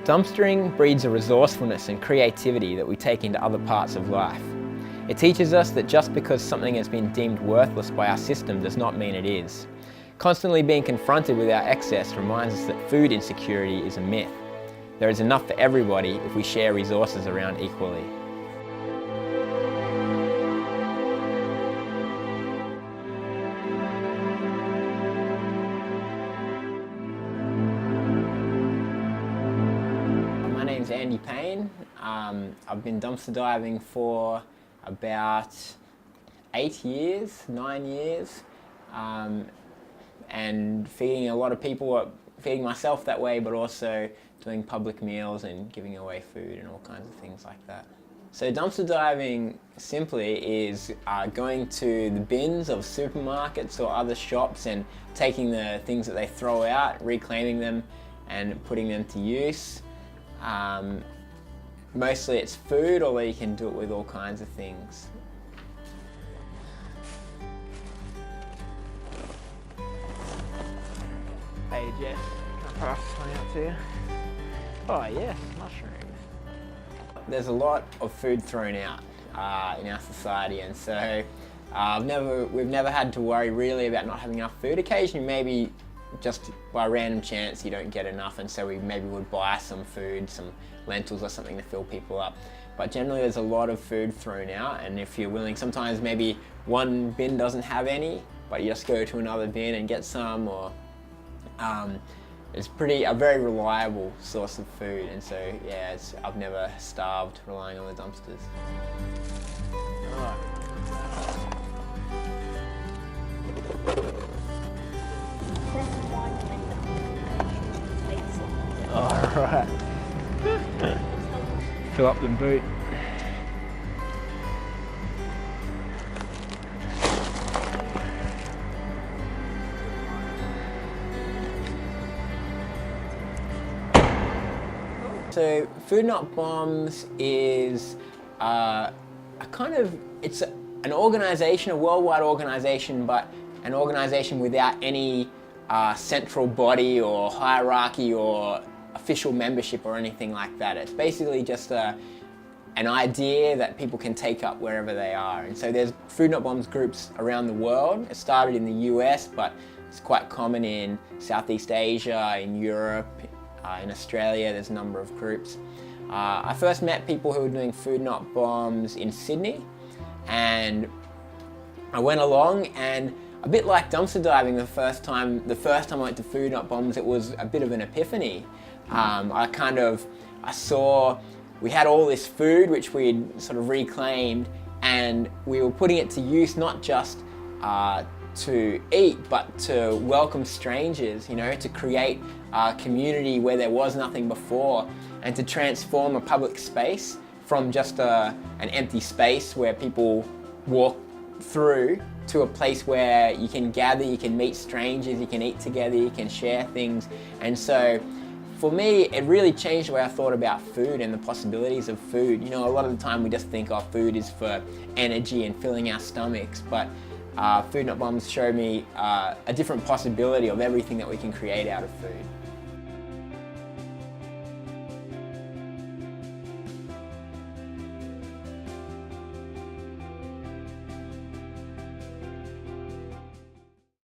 Dumpstering breeds a resourcefulness and creativity that we take into other parts of life. It teaches us that just because something has been deemed worthless by our system does not mean it is. Constantly being confronted with our excess reminds us that food insecurity is a myth. There is enough for everybody if we share resources around equally. My name's Andy Payne. I've been dumpster diving for about 9 years, and feeding a lot of people, feeding myself that way, but also doing public meals and giving away food and all kinds of things like that. So dumpster diving simply is going to the bins of supermarkets or other shops and taking the things that they throw out, reclaiming them and putting them to use. Mostly it's food, although you can do it with all kinds of things. Hey Jeff, can I pass something out to you? Oh yes, mushrooms. There's a lot of food thrown out in our society, and so we've never had to worry really about not having enough food. Occasionally, maybe just by random chance you don't get enough, and so we maybe would buy some food, some lentils or something to fill people up. But generally there's a lot of food thrown out, and if you're willing, sometimes maybe one bin doesn't have any, but you just go to another bin and get some, or it's a very reliable source of food, and so yeah, I've never starved relying on the dumpsters. Alright. Fill up the boot. So Food Not Bombs is it's an organisation, a worldwide organisation, but an organisation without any central body or hierarchy or official membership or anything like that. It's basically just an idea that people can take up wherever they are. And so there's Food Not Bombs groups around the world. It started in the US, but it's quite common in Southeast Asia, in Europe, in Australia. There's a number of groups. I first met people who were doing Food Not Bombs in Sydney, and I went along, and a bit like dumpster diving the first time I went to Food Not Bombs, it was a bit of an epiphany. I saw we had all this food which we'd sort of reclaimed, and we were putting it to use not just to eat, but to welcome strangers, to create a community where there was nothing before, and to transform a public space from just an empty space where people walk through to a place where you can gather, you can meet strangers, you can eat together, you can share things. And so for me, it really changed the way I thought about food and the possibilities of food. A lot of the time we just think food is for energy and filling our stomachs, but Food Not Bombs showed me a different possibility of everything that we can create out of food.